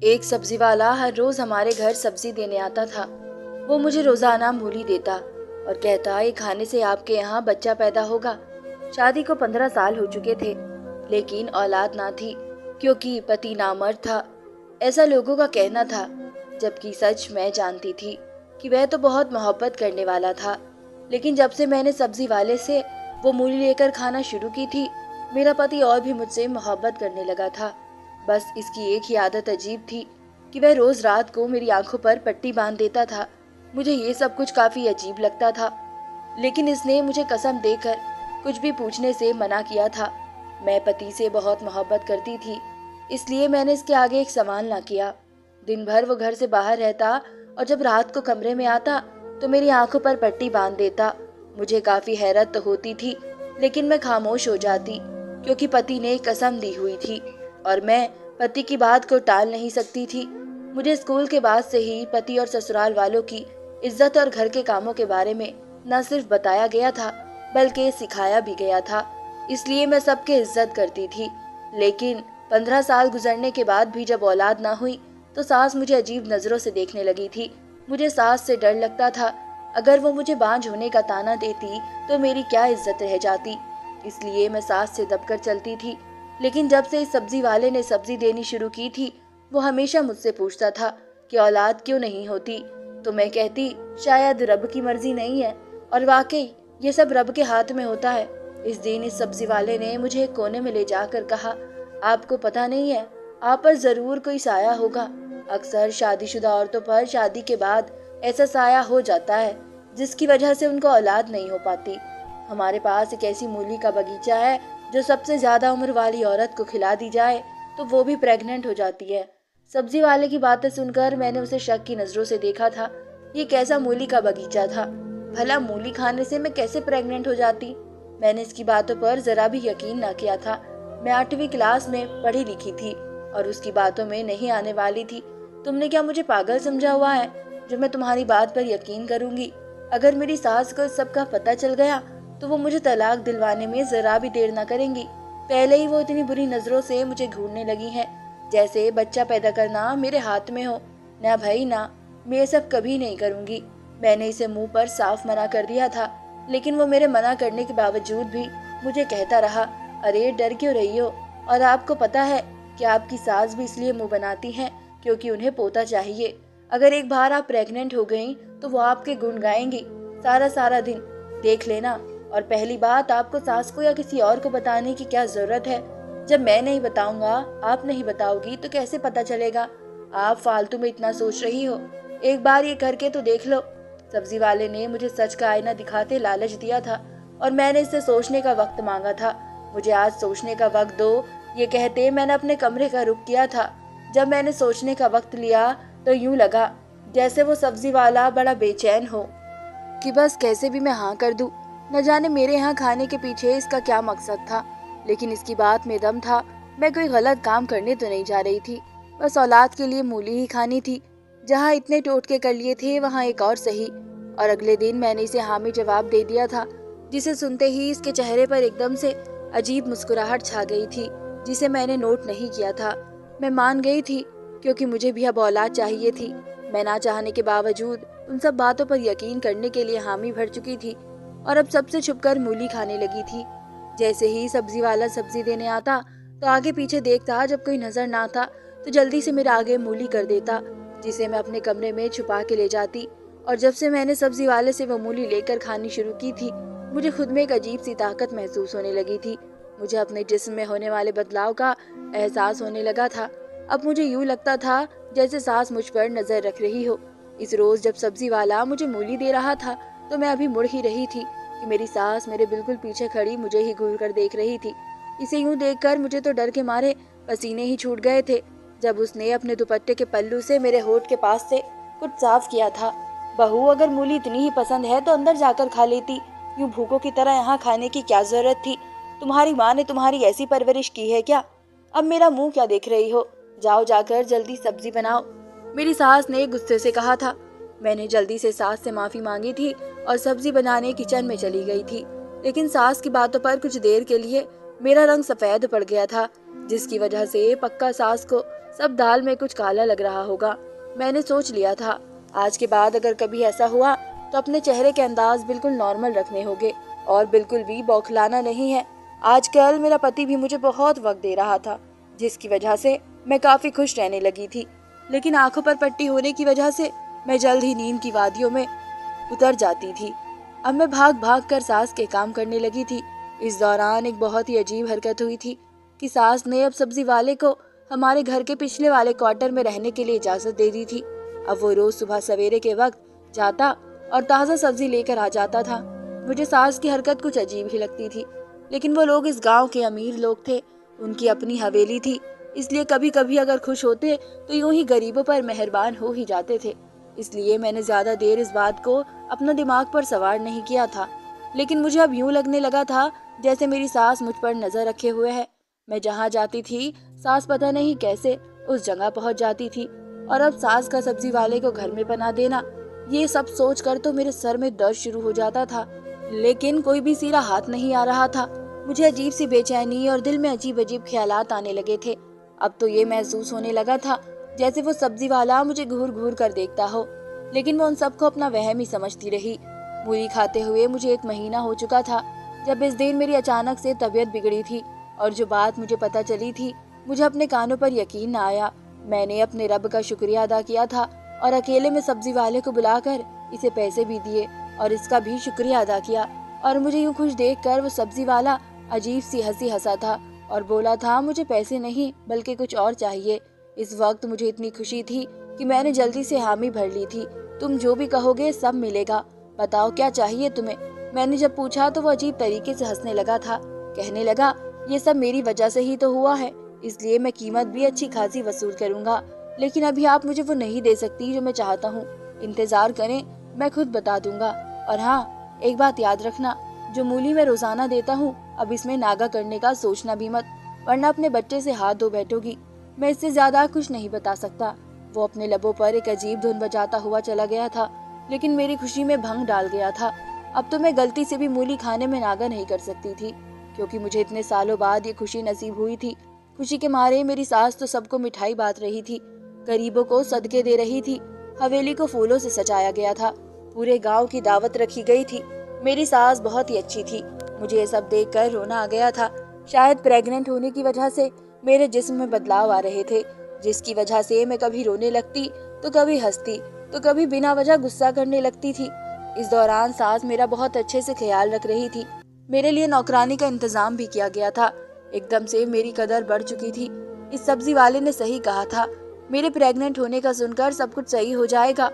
एक सब्जी वाला हर रोज हमारे घर सब्जी देने आता था। वो मुझे रोजाना मूली देता और कहता, ये खाने से आपके यहाँ बच्चा पैदा होगा। शादी को 15 साल हो चुके थे, लेकिन औलाद ना थी क्योंकि पति नामर्द था। ऐसा लोगों का कहना था, जबकि सच मैं जानती थी कि वह तो बहुत मोहब्बत करने वाला था। लेकिन जब से मैंने सब्जी वाले से वो मूली लेकर खाना शुरू की थी, मेरा पति और भी मुझसे मोहब्बत करने लगा था। बस इसकी एक ही आदत अजीब थी कि वह रोज रात को मेरी आंखों पर पट्टी बांध देता था। मुझे ये सब कुछ काफी अजीब लगता था, लेकिन इसने मुझे कसम देकर कुछ भी पूछने से मना किया था। मैं पति से बहुत मोहब्बत करती थी, इसलिए मैंने इसके आगे एक सवाल ना किया। दिन भर वो घर से बाहर रहता और जब रात को कमरे में आता तो मेरी आंखों पर पट्टी बांध देता। मुझे काफी हैरत तो होती थी, लेकिन मैं खामोश हो जाती क्योंकि पति ने कसम दी हुई थी और मैं पति की बात को टाल नहीं सकती थी। मुझे स्कूल के बाद से ही पति और ससुराल वालों की इज्जत और घर के कामों के बारे में न सिर्फ बताया गया था, बल्कि सिखाया भी गया था। इसलिए मैं सबके इज्जत करती थी। लेकिन 15 साल गुजरने के बाद भी जब औलाद ना हुई तो सास मुझे अजीब नजरों से देखने लगी थी। मुझे सास से डर लगता था, अगर वो मुझे बांझ होने का ताना देती तो मेरी क्या इज्जत रह जाती। इसलिए मैं सास से दबकर चलती थी। लेकिन जब से इस सब्जी वाले ने सब्जी देनी शुरू की थी, वो हमेशा मुझसे पूछता था कि औलाद क्यों नहीं होती। तो मैं कहती, शायद रब की मर्जी नहीं है। और वाकई ये सब रब के हाथ में होता है। इस दिन इस सब्जी वाले ने मुझे एक कोने में ले जाकर कहा, आपको पता नहीं है, आप पर जरूर कोई साया होगा। अक्सर शादीशुदा औरतों पर शादी के बाद ऐसा साया हो जाता है जिसकी वजह से उनको औलाद नहीं हो पाती। हमारे पास एक ऐसी मूली का बगीचा है जो सबसे ज्यादा उम्र वाली औरत को खिला दी जाए तो वो भी प्रेग्नेंट हो जाती है। सब्जी वाले की बातें सुनकर मैंने उसे शक की नजरों से देखा था। ये कैसा मूली का बगीचा था? भला मूली खाने से मैं कैसे प्रेग्नेंट हो जाती? मैंने इसकी बातों पर जरा भी यकीन न किया था। मैं 8वीं क्लास में पढ़ी लिखी थी और उसकी बातों में नहीं आने वाली थी। तुमने क्या मुझे पागल समझा हुआ है जो मैं तुम्हारी बात पर यकीन करूंगी? अगर मेरी सास को सबका पता चल गया तो वो मुझे तलाक दिलवाने में जरा भी देर न करेंगी। पहले ही वो इतनी बुरी नजरों से मुझे घूरने लगी हैं, जैसे बच्चा पैदा करना मेरे हाथ में हो। ना भाई ना, मैं ये सब कभी नहीं करूंगी। मैंने इसे मुंह पर साफ मना कर दिया था, लेकिन वो मेरे मना करने के बावजूद भी मुझे कहता रहा, अरे डर क्यों रही हो? और आपको पता है कि आपकी सास भी इसलिए मुंह बनाती हैं क्योंकि उन्हें पोता चाहिए। अगर एक बार आप प्रेग्नेंट हो गई तो वो आपके गुण गाएंगी सारा सारा दिन, देख लेना। और पहली बात, आपको सास को या किसी और को बताने की क्या जरूरत है? जब मैं नहीं बताऊंगा, आप नहीं बताओगी तो कैसे पता चलेगा? आप फालतू में इतना सोच रही हो, एक बार ये करके तो देख लो। सब्जी वाले ने मुझे सच का आईना दिखाते लालच दिया था और मैंने इससे सोचने का वक्त मांगा था। मुझे आज सोचने का वक्त दो, ये कहते मैंने अपने कमरे का रुख किया था। जब मैंने सोचने का वक्त लिया तो यूं लगा जैसे वो सब्जी वाला बड़ा बेचैन हो कि बस कैसे भी मैं हाँ कर दूं। न जाने मेरे यहाँ खाने के पीछे इसका क्या मकसद था, लेकिन इसकी बात में दम था। मैं कोई गलत काम करने तो नहीं जा रही थी, बस औलाद के लिए मूली ही खानी थी। जहाँ इतने टोटके कर लिए थे वहाँ एक और सही। और अगले दिन मैंने इसे हामी जवाब दे दिया था, जिसे सुनते ही इसके चेहरे पर एकदम से अजीब मुस्कुराहट छा गई थी, जिसे मैंने नोट नहीं किया था। मैं मान गई थी क्योंकि मुझे भी अब औलाद चाहिए थी। मैं ना चाहने के बावजूद उन सब बातों पर यकीन करने के लिए हामी भर चुकी थी और अब सबसे छुपकर मूली खाने लगी थी। जैसे ही सब्जी वाला सब्जी देने आता तो आगे पीछे देखता, जब कोई नजर ना आता तो जल्दी से मेरे आगे मूली कर देता, जिसे मैं अपने कमरे में छुपा के ले जाती। और जब से मैंने सब्जी वाले से वो मूली लेकर खानी शुरू की थी, मुझे खुद में एक अजीब सी ताकत महसूस होने लगी थी। मुझे अपने जिस्म में होने वाले बदलाव का एहसास होने लगा था। अब मुझे यूं लगता था जैसे सास मुझ पर नजर रख रही हो। इस रोज जब सब्जी वाला मुझे मूली दे रहा था तो मैं अभी मुड़ ही रही थी कि मेरी सास मेरे बिल्कुल पीछे खड़ी मुझे ही घूर कर देख रही थी। इसे यूं देखकर मुझे तो डर के मारे पसीने ही छूट गए थे जब उसने अपने दुपट्टे के पल्लू से मेरे होठ के पास से कुछ साफ किया था। बहू, अगर मूली इतनी ही पसंद है तो अंदर जाकर खा लेती, यूं भूखों की तरह यहाँ खाने की क्या जरूरत थी? तुम्हारी माँ ने तुम्हारी ऐसी परवरिश की है क्या? अब मेरा मुंह क्या देख रही हो? जाओ जाकर जल्दी सब्जी बनाओ, मेरी सास ने गुस्से से कहा था। मैंने जल्दी से सास से माफी मांगी थी और सब्जी बनाने किचन में चली गई थी। लेकिन सास की बातों पर कुछ देर के लिए मेरा रंग सफेद पड़ गया था, जिसकी वजह से पक्का सास को सब दाल में कुछ काला लग रहा होगा। मैंने सोच लिया था आज के बाद अगर कभी ऐसा हुआ तो अपने चेहरे के अंदाज बिल्कुल नॉर्मल रखने होंगे और बिल्कुल भी बौखलाना नहीं है। आजकल मेरा पति भी मुझे बहुत वक्त दे रहा था, जिसकी वजह से मैं काफी खुश रहने लगी थी। लेकिन आंखों पर पट्टी होने की वजह से मैं जल्द ही नींद की वादियों में उतर जाती थी। अब मैं भाग भाग कर सास के काम करने लगी थी। इस दौरान एक बहुत ही अजीब हरकत हुई थी कि सास ने अब सब्जी वाले को हमारे घर के पिछले वाले क्वार्टर में रहने के लिए इजाजत दे दी थी। अब वो रोज सुबह सवेरे के वक्त जाता और ताज़ा सब्जी लेकर आ जाता था। मुझे सास की हरकत कुछ अजीब ही लगती थी, लेकिन वो लोग इस गांव के अमीर लोग थे, उनकी अपनी हवेली थी, इसलिए कभी कभी अगर खुश होते तो यूं ही गरीबों पर मेहरबान हो ही जाते थे। इसलिए मैंने ज्यादा देर इस बात को अपना दिमाग पर सवार नहीं किया था। लेकिन मुझे अब यूं लगने लगा था जैसे मेरी सास मुझ पर नजर रखे हुए है। मैं जहाँ जाती थी सास पता नहीं कैसे उस जगह पहुंच जाती थी, और अब सास का सब्जी वाले को घर में बना देना, ये सब सोच कर तो मेरे सर में दर्द शुरू हो जाता था। लेकिन कोई भी सिरा हाथ नहीं आ रहा था। मुझे अजीब सी बेचैनी और दिल में अजीब अजीब ख्यालात आने लगे थे। अब तो ये महसूस होने लगा था जैसे वो सब्जी वाला मुझे घूर घूर कर देखता हो, लेकिन मैं उन सबको अपना वहम ही समझती रही। मूली खाते हुए मुझे 1 महीना हो चुका था जब इस दिन मेरी अचानक से तबीयत बिगड़ी थी, और जो बात मुझे पता चली थी मुझे अपने कानों पर यकीन न आया। मैंने अपने रब का शुक्रिया अदा किया था और अकेले में सब्जी वाले को बुलाकर इसे पैसे भी दिए और इसका भी शुक्रिया अदा किया। और मुझे यूं खुश देखकर वो सब्जी वाला अजीब सी हंसी हंसा था और बोला था मुझे पैसे नहीं बल्कि कुछ और चाहिए। इस वक्त मुझे इतनी खुशी थी कि मैंने जल्दी से हामी भर ली थी। तुम जो भी कहोगे सब मिलेगा, बताओ क्या चाहिए तुम्हें। मैंने जब पूछा तो वो अजीब तरीके से हंसने लगा था। कहने लगा ये सब मेरी वजह से ही तो हुआ है, इसलिए मैं कीमत भी अच्छी खासी वसूल करूंगा, लेकिन अभी आप मुझे वो नहीं दे सकती जो मैं चाहता हूँ। इंतजार करें, मैं खुद बता दूंगा। और हाँ, एक बात याद रखना, जो मूली मैं रोजाना देता हूँ अब इसमें नागा करने का सोचना भी मत, वरना अपने बच्चे से हाथ धो बैठोगी। मैं इससे ज्यादा कुछ नहीं बता सकता। वो अपने लबों पर एक अजीब धुन बजाता हुआ चला गया था, लेकिन मेरी खुशी में भंग डाल गया था। अब तो मैं गलती से भी मूली खाने में नागा नहीं कर सकती थी, क्योंकि मुझे इतने सालों बाद ये खुशी नसीब हुई थी। खुशी के मारे मेरी सास तो सबको मिठाई बांट रही थी, गरीबों को सदके दे रही थी, हवेली को फूलों से सजाया गया था, पूरे गांव की दावत रखी गई थी। मेरी सास बहुत ही अच्छी थी। मुझे ये सब देखकर रोना आ गया था। शायद प्रेग्नेंट होने की वजह से मेरे जिस्म में बदलाव आ रहे थे, जिसकी वजह से मैं कभी रोने लगती तो कभी हंसती तो कभी बिना वजह गुस्सा करने लगती थी। इस दौरान सास मेरा बहुत अच्छे से ख्याल रख रही थी। मेरे लिए नौकरानी का इंतजाम भी किया गया था। एकदम से मेरी कदर बढ़ चुकी थी। इस सब्जी वाले ने सही कहा था, मेरे प्रेग्नेंट होने का सुनकर सब कुछ सही हो जाएगा।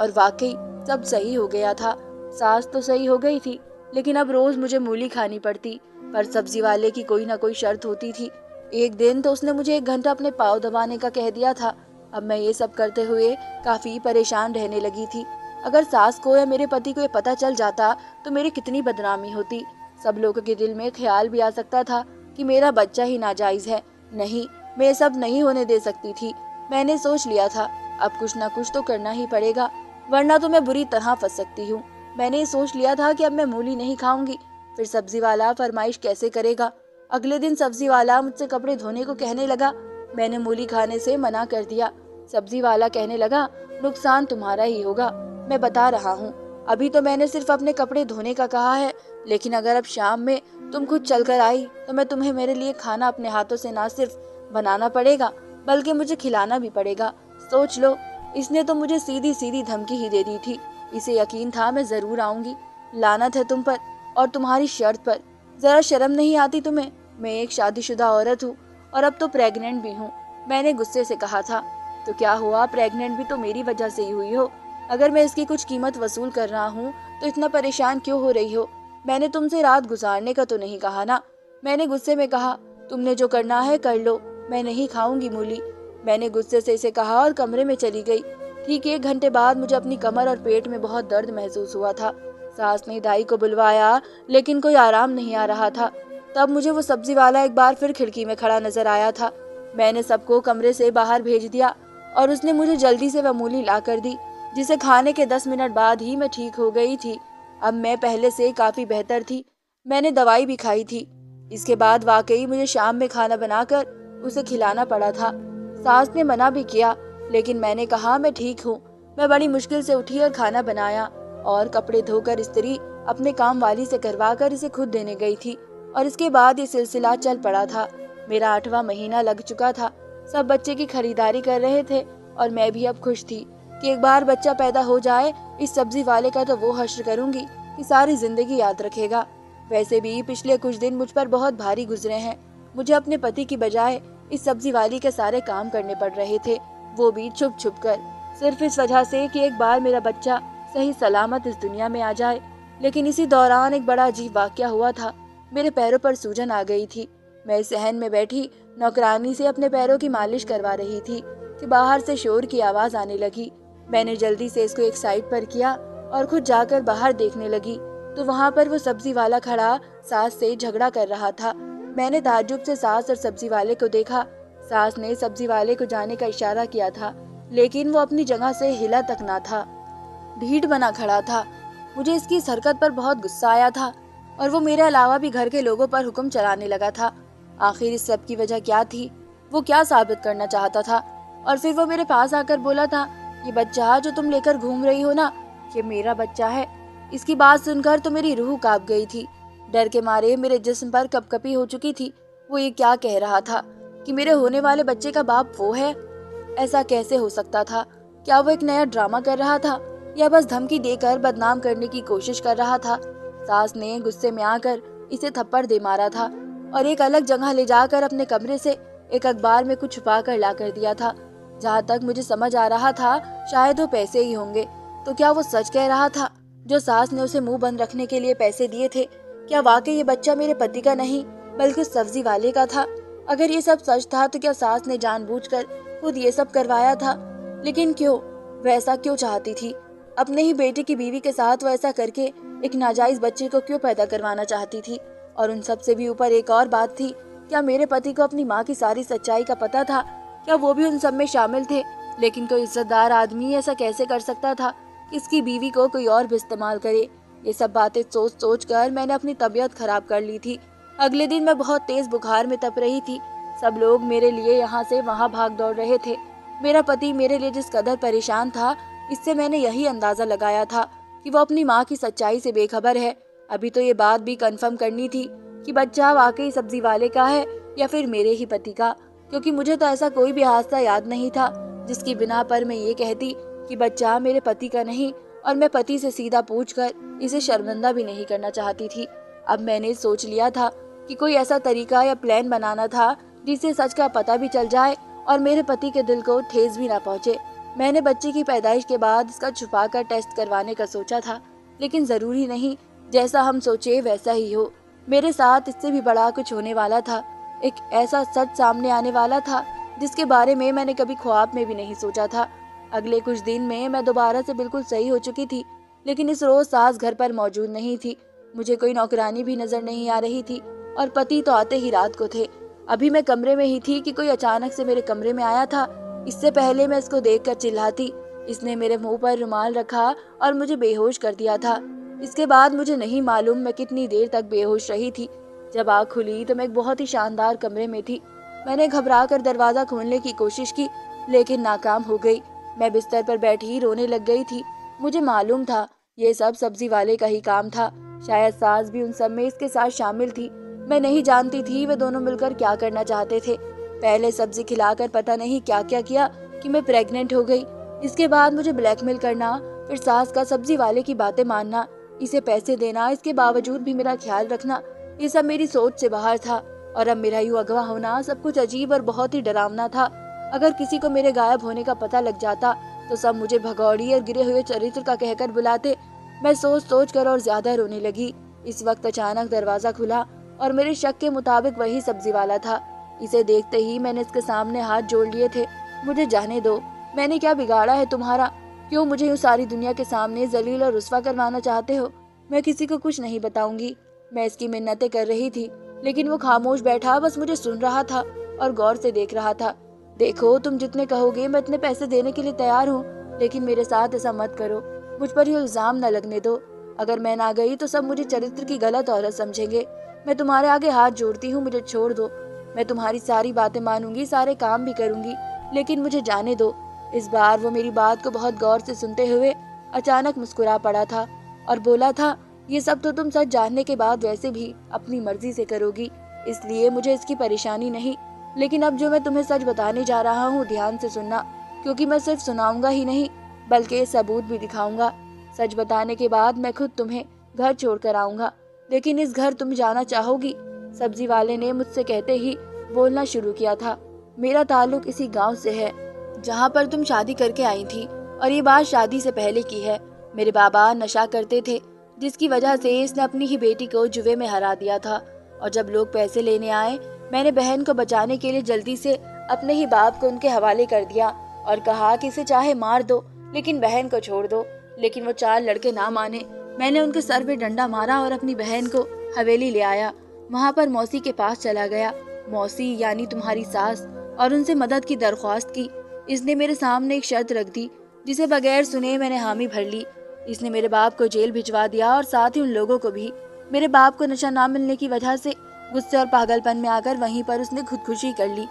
और वाकई सब सही हो गया था। सास तो सही हो गई थी, लेकिन अब रोज मुझे मूली खानी पड़ती। पर सब्जी वाले की कोई ना कोई शर्त होती थी। एक दिन तो उसने मुझे 1 घंटा अपने पाँव दबाने का कह दिया था। अब मैं ये सब करते हुए काफी परेशान रहने लगी थी। अगर सास को या मेरे पति को ये पता चल जाता तो मेरी कितनी बदनामी होती। सब लोगों के दिल में ख्याल भी आ सकता था कि मेरा बच्चा ही नाजायज है। नहीं, मैं ये सब नहीं होने दे सकती थी। मैंने सोच लिया था अब कुछ ना कुछ तो करना ही पड़ेगा, वरना तो मैं बुरी तरह फंस सकती हूँ। मैंने ये सोच लिया था कि अब मैं मूली नहीं खाऊंगी। फिर सब्जी वाला फरमाइश कैसे करेगा। अगले दिन सब्जी वाला मुझसे कपड़े धोने को कहने लगा। मैंने मूली खाने से मना कर दिया। सब्जी वाला कहने लगा नुकसान तुम्हारा ही होगा, मैं बता रहा हूँ। अभी तो मैंने सिर्फ अपने कपड़े धोने का कहा है, लेकिन अगर अब शाम में तुम खुद चलकर आई तो मैं तुम्हें मेरे लिए खाना अपने हाथों से ना सिर्फ बनाना पड़ेगा बल्कि मुझे खिलाना भी पड़ेगा। सोच लो, इसने तो मुझे सीधी सीधी धमकी ही दे दी थी। इसे यकीन था मैं जरूर आऊंगी। लानत है तुम पर और तुम्हारी शर्त पर। जरा शर्म नहीं आती तुम्हें? मैं एक शादीशुदा औरत हूँ और अब तो प्रेग्नेंट भी हूँ। मैंने गुस्से से कहा था। तो क्या हुआ, प्रेग्नेंट भी तो मेरी वजह से ही हुई हो। अगर मैं इसकी कुछ कीमत वसूल कर रहा हूँ तो इतना परेशान क्यों हो रही हो? मैंने तुमसे रात गुजारने का तो नहीं कहा ना। मैंने गुस्से में कहा, तुमने जो करना है कर लो, मैं नहीं खाऊंगी मूली। मैंने गुस्से से इसे कहा और कमरे में चली गई। ठीक 1 घंटे बाद मुझे अपनी कमर और पेट में बहुत दर्द महसूस हुआ था। सास ने दाई को बुलवाया, लेकिन कोई आराम नहीं आ रहा था। तब मुझे वो सब्जी वाला एक बार फिर खिड़की में खड़ा नजर आया था। मैंने सबको कमरे से बाहर भेज दिया और उसने मुझे जल्दी से वह मूली ला कर दी, जिसे खाने के 10 मिनट बाद ही मैं ठीक हो गई थी। अब मैं पहले से काफी बेहतर थी। मैंने दवाई भी खाई थी। इसके बाद वाकई मुझे शाम में खाना बनाकर उसे खिलाना पड़ा था। सास ने मना भी किया, लेकिन मैंने कहा मैं ठीक हूँ। मैं बड़ी मुश्किल से उठी और खाना बनाया और कपड़े धोकर इस्त्री अपने काम वाली से करवाकर इसे खुद देने गई थी। और इसके बाद ये सिलसिला चल पड़ा था। मेरा 8वां महीना लग चुका था। सब बच्चे की खरीदारी कर रहे थे और मैं भी अब खुश थी कि एक बार बच्चा पैदा हो जाए, इस सब्जी वाले का तो वो हश्र करूंगी कि सारी जिंदगी याद रखेगा। वैसे भी पिछले कुछ दिन मुझ पर बहुत भारी गुजरे हैं। मुझे अपने पति की बजाय इस सब्जी वाली के सारे काम करने पड़ रहे थे, वो भी छुप छुप कर, सिर्फ इस वजह से कि एक बार मेरा बच्चा सही सलामत इस दुनिया में आ जाए। लेकिन इसी दौरान एक बड़ा अजीब वाकया हुआ था। मेरे पैरों पर सूजन आ गई थी। मैं सहन में बैठी नौकरानी से अपने पैरों की मालिश करवा रही थी कि बाहर से शोर की आवाज आने लगी। मैंने जल्दी से इसको एक साइड पर किया और खुद जाकर बाहर देखने लगी तो वहां पर वो सब्जी वाला खड़ा सास से झगड़ा कर रहा था। मैंने ताज्जुब से सास और सब्जी वाले को देखा। सास ने सब्जी वाले को जाने का इशारा किया था, लेकिन वो अपनी जगह से हिला तक ना था, ढीठ बना खड़ा था। मुझे इसकी इस हरकत पर बहुत गुस्सा आया था और वो मेरे अलावा भी घर के लोगों पर हुक्म चलाने लगा था। आखिर इस सब की वजह क्या थी? वो क्या साबित करना चाहता था? और फिर वो मेरे पास आकर बोला था, ये बच्चा जो तुम लेकर घूम रही हो ना, ये मेरा बच्चा है। इसकी बात सुनकर तो मेरी रूह कांप गई थी। डर के मारे मेरे जिस्म पर कपकपी हो चुकी थी। वो ये क्या कह रहा था कि मेरे होने वाले बच्चे का बाप वो है? ऐसा कैसे हो सकता था? क्या वो एक नया ड्रामा कर रहा था या बस धमकी देकर बदनाम करने की कोशिश कर रहा था? सास ने गुस्से में आकर इसे थप्पड़ दे मारा था और एक अलग जगह ले जाकर अपने कमरे से एक अखबार में कुछ छुपा कर ला कर दिया था। जहाँ तक मुझे समझ आ रहा था, शायद वो पैसे ही होंगे। तो क्या वो सच कह रहा था? जो सास ने उसे मुंह बंद रखने के लिए पैसे दिए थे, क्या वाकई ये बच्चा मेरे पति का नहीं बल्कि उस सब्जी वाले का था? अगर ये सब सच था तो क्या सास ने जानबूझकर खुद ये सब करवाया था? लेकिन क्यों? वैसा क्यों चाहती थी? अपने ही बेटे की बीवी के साथ वो ऐसा करके एक नाजायज बच्चे को क्यों पैदा करवाना चाहती थी? और उन सब से भी ऊपर एक और बात थी, क्या मेरे पति को अपनी माँ की सारी सच्चाई का पता था? क्या वो भी उन सब में शामिल थे? लेकिन कोई इज्जतदार आदमी ऐसा कैसे कर सकता था कि इसकी बीवी को कोई और भी इस्तेमाल करे? ये सब बातें सोच सोच कर मैंने अपनी तबीयत खराब कर ली थी। अगले दिन मैं बहुत तेज बुखार में तप रही थी। सब लोग मेरे लिए यहाँ से वहाँ भाग दौड़ रहे थे। मेरा पति मेरे लिए जिस कदर परेशान था, इससे मैंने यही अंदाजा लगाया था कि वो अपनी माँ की सच्चाई से बेखबर है। अभी तो ये बात भी कंफर्म करनी थी कि बच्चा वाकई सब्जी वाले का है या फिर मेरे ही पति का, क्योंकि मुझे तो ऐसा कोई भी हादसा याद नहीं था जिसकी बिना पर मैं ये कहती कि बच्चा मेरे पति का नहीं, और मैं पति से सीधा पूछकर इसे शर्मिंदा भी नहीं करना चाहती थी। अब मैंने सोच लिया था कि कोई ऐसा तरीका या प्लान बनाना था जिससे सच का पता भी चल जाए और मेरे पति के दिल को ठेस भी ना पहुंचे। मैंने बच्चे की पैदाइश के बाद इसका छुपाकर टेस्ट करवाने का सोचा था, लेकिन जरूरी नहीं जैसा हम सोचे वैसा ही हो। मेरे साथ इससे भी बड़ा कुछ होने वाला था। एक ऐसा सच सामने आने वाला था जिसके बारे में मैंने कभी ख्वाब में भी नहीं सोचा था। अगले कुछ दिन में मैं दोबारा से बिल्कुल सही हो चुकी थी, लेकिन इस रोज सास घर पर मौजूद नहीं थी। मुझे कोई नौकरानी भी नजर नहीं आ रही थी और पति तो आते ही रात को थे। अभी मैं कमरे में ही थी कि कोई अचानक से मेरे कमरे में आया था। इससे पहले मैं इसको देखकर चिल्लाती, इसने मेरे मुंह पर रुमाल रखा और मुझे बेहोश कर दिया था। इसके बाद मुझे नहीं मालूम मैं कितनी देर तक बेहोश रही थी। जब आँख खुली तो मैं एक बहुत ही शानदार कमरे में थी। मैंने घबराकर दरवाजा खोलने की कोशिश की, लेकिन नाकाम हो गई। मैं बिस्तर पर बैठी रोने लग गई थी। मुझे मालूम था ये सब सब्जी वाले का ही काम था। शायद सास भी उन सब में इसके साथ शामिल थी। मैं नहीं जानती थी वे दोनों मिलकर क्या करना चाहते थे। पहले सब्जी खिलाकर पता नहीं क्या क्या किया कि मैं प्रेग्नेंट हो गई। इसके बाद मुझे ब्लैकमेल करना, फिर सास का सब्जी वाले की बातें मानना, इसे पैसे देना, इसके बावजूद भी मेरा ख्याल रखना, ये सब मेरी सोच से बाहर था। और अब मेरा यूं अगवा होना सब कुछ अजीब और बहुत ही डरावना था। अगर किसी को मेरे गायब होने का पता लग जाता तो सब मुझे भगौड़ी और गिरे हुए चरित्र का कहकर बुलाते। मैं सोच सोच कर और ज्यादा रोने लगी। इस वक्त अचानक दरवाजा खुला और मेरे शक के मुताबिक वही सब्जी वाला था। इसे देखते ही मैंने इसके सामने हाथ जोड़ लिए थे। मुझे जाने दो, मैंने क्या बिगाड़ा है तुम्हारा? क्यों मुझे यूं सारी दुनिया के सामने जलील और रुस्वा करवाना चाहते हो? मैं किसी को कुछ नहीं बताऊंगी। मैं इसकी मिन्नतें कर रही थी, लेकिन वो खामोश बैठा बस मुझे सुन रहा था और गौर से देख रहा था। देखो, तुम जितने कहोगे मैं इतने पैसे देने के लिए तैयार हूँ, लेकिन मेरे साथ ऐसा मत करो। मुझ पर ये इल्जाम न लगने दो। अगर मैं ना गई तो सब मुझे चरित्र की गलत औरत समझेंगे। मैं तुम्हारे आगे हाथ जोड़ती हूँ, मुझे छोड़ दो। मैं तुम्हारी सारी बातें मानूंगी, सारे काम भी करूंगी, लेकिन मुझे जाने दो। इस बार वो मेरी बात को बहुत गौर से सुनते हुए अचानक मुस्कुरा पड़ा था और बोला था, ये सब तो तुम सच जानने के बाद वैसे भी अपनी मर्जी से करोगी, इसलिए मुझे इसकी परेशानी नहीं। लेकिन अब जो मैं तुम्हें सच बताने जा रहा हूँ ध्यान से सुनना, क्योंकि मैं सिर्फ सुनाऊंगा ही नहीं बल्कि सबूत भी दिखाऊंगा। सच बताने के बाद मैं खुद तुम्हें घर छोड़कर आऊंगा, लेकिन इस घर तुम जाना चाहोगी? सब्जी वाले ने मुझसे कहते ही बोलना शुरू किया था। मेरा ताल्लुक इसी गांव से है जहां पर तुम शादी करके आई थी, और ये बात शादी से पहले की है। मेरे बाबा नशा करते थे, जिसकी वजह से इसने अपनी ही बेटी को जुए में हरा दिया था। और जब लोग पैसे लेने आए, मैंने बहन को बचाने के लिए जल्दी से अपने ही बाप को उनके हवाले कर दिया और कहा कि इसे चाहे मार दो लेकिन बहन को छोड़ दो। लेकिन वो 4 लड़के ना माने। मैंने उनके सर पे डंडा मारा और अपनी बहन को हवेली ले आया। वहाँ पर मौसी के पास चला गया, मौसी यानी तुम्हारी सास, और उनसे मदद की दरख्वास्त की। इसने मेरे सामने एक शर्त रख दी, जिसे बगैर सुने मैंने हामी भर ली। इसने मेरे बाप को जेल भिजवा दिया और साथ ही उन लोगों को भी। मेरे बाप को नशा ना मिलने की वजह से गुस्से और पागलपन में आकर वहीं पर उसने खुदकुशी कर ली।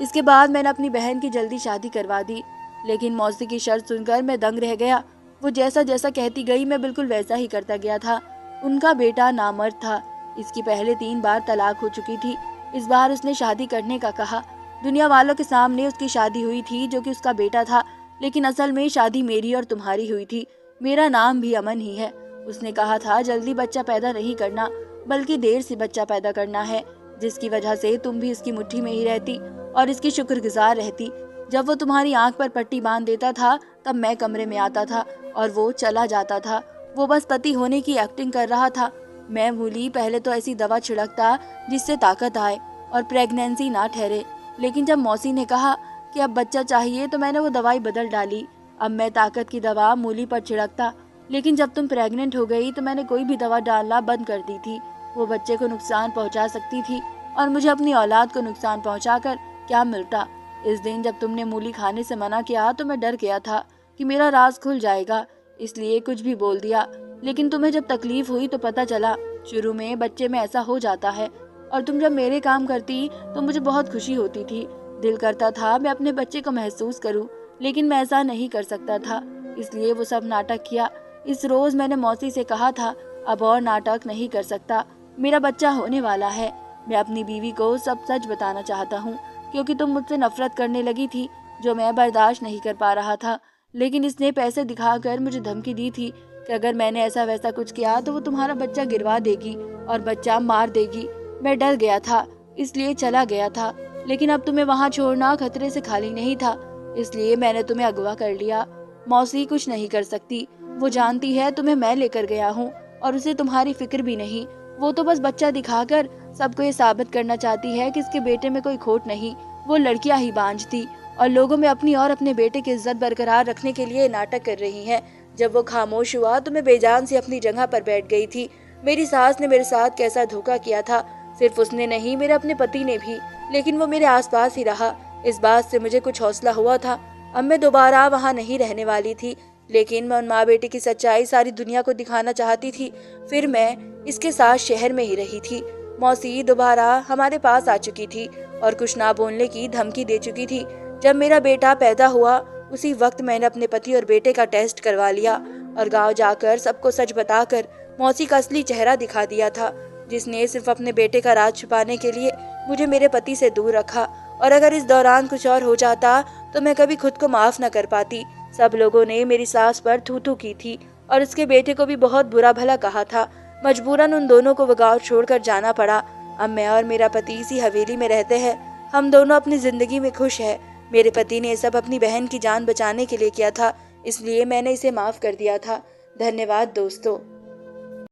इसके बाद मैंने अपनी बहन की जल्दी शादी करवा दी, लेकिन मौसी की शर्त सुनकर मैं दंग रह गया। वो जैसा जैसा कहती गई मैं बिल्कुल वैसा ही करता गया था। उनका बेटा नामर्द था, इसकी पहले 3 बार तलाक हो चुकी थी। इस बार उसने शादी करने का कहा। दुनिया वालों के सामने उसकी शादी हुई थी जो कि उसका बेटा था, लेकिन असल में शादी मेरी और तुम्हारी हुई थी। मेरा नाम भी अमन ही है। उसने कहा था जल्दी बच्चा पैदा नहीं करना बल्कि देर से बच्चा पैदा करना है, जिसकी वजह से तुम भी इसकी मुट्ठी में ही रहती और इसकी शुक्रगुजार रहती। जब वो तुम्हारी आंख पर पट्टी बांध देता था तब मैं कमरे में आता था और वो चला जाता था। वो बस पति होने की एक्टिंग कर रहा था। मैं भूली पहले तो ऐसी दवा छिड़कता जिससे ताकत आए और प्रेगनेंसी ना ठहरे, लेकिन जब मौसी ने कहा कि अब बच्चा चाहिए तो मैंने वो दवाई बदल डाली। अब मैं ताकत की दवा मूली पर छिड़कता, लेकिन जब तुम प्रेग्नेंट हो गई तो मैंने कोई भी दवा डालना बंद कर दी थी। वो बच्चे को नुकसान पहुंचा सकती थी और मुझे अपनी औलाद को नुकसान पहुंचाकर क्या मिलता। इस दिन जब तुमने मूली खाने से मना किया तो मैं डर गया था कि मेरा राज खुल जाएगा, इसलिए कुछ भी बोल दिया। लेकिन तुम्हें जब तकलीफ हुई तो पता चला शुरू में बच्चे में ऐसा हो जाता है, और तुम जब मेरे काम करती तो मुझे बहुत खुशी होती थी। दिल करता था मैं अपने बच्चे को महसूस करूं, लेकिन मैं ऐसा नहीं कर सकता था, इसलिए वो सब नाटक किया। इस रोज मैंने मौसी से कहा था अब और नाटक नहीं कर सकता, मेरा बच्चा होने वाला है। मैं अपनी बीवी को सब सच बताना चाहता हूँ, क्योंकि तुम मुझसे नफरत करने लगी थी जो मैं बर्दाश्त नहीं कर पा रहा था। लेकिन इसने पैसे दिखाकर मुझे धमकी दी थी कि अगर मैंने ऐसा वैसा कुछ किया तो वो तुम्हारा बच्चा गिरवा देगी और बच्चा मार देगी। मैं डर गया था इसलिए चला गया था, लेकिन अब तुम्हें वहाँ छोड़ना खतरे से खाली नहीं था, इसलिए मैंने तुम्हें अगवा कर लिया। मौसी कुछ नहीं कर सकती, वो जानती है तुम्हें मैं लेकर गया हूँ और उसे तुम्हारी फिक्र भी नहीं। वो तो बस बच्चा दिखाकर सबको ये साबित करना चाहती है कि इसके बेटे में कोई खोट नहीं। वो लड़कियां ही बांझ थी और लोगों में अपनी और अपने बेटे की इज्जत बरकरार रखने के लिए नाटक कर रही हैं। जब वो खामोश हुआ तो मैं बेजान से अपनी जगह पर बैठ गई थी। मेरी सास ने मेरे साथ कैसा धोखा किया था, सिर्फ उसने नहीं मेरे अपने पति ने भी, लेकिन वो मेरे आसपास ही रहा। इस बात से मुझे कुछ हौसला हुआ था। अब मैं दोबारा वहाँ नहीं रहने वाली थी, लेकिन मैं उन माँ बेटे की सच्चाई सारी दुनिया को दिखाना चाहती थी। फिर मैं इसके साथ शहर में ही रही थी। मौसी दोबारा हमारे पास आ चुकी थी और कुछ ना बोलने की धमकी दे चुकी थी। जब मेरा बेटा पैदा हुआ उसी वक्त मैंने अपने पति और बेटे का टेस्ट करवा लिया और गांव जाकर सबको सच बताकर मौसी का असली चेहरा दिखा दिया था, जिसने सिर्फ अपने बेटे का राज छुपाने के लिए मुझे मेरे पति से दूर रखा। और अगर इस दौरान कुछ और हो जाता तो मैं कभी खुद को माफ न कर पाती। सब लोगों ने मेरी सास पर थू थू की थी और उसके बेटे को भी बहुत बुरा भला कहा था। मजबूरन उन दोनों को वो गाँव छोड़कर जाना पड़ा। अब मैं और मेरा पति इसी हवेली में रहते हैं। हम दोनों अपनी जिंदगी में खुश हैं। मेरे पति ने सब अपनी बहन की जान बचाने के लिए किया था, इसलिए मैंने इसे माफ कर दिया था। धन्यवाद दोस्तों।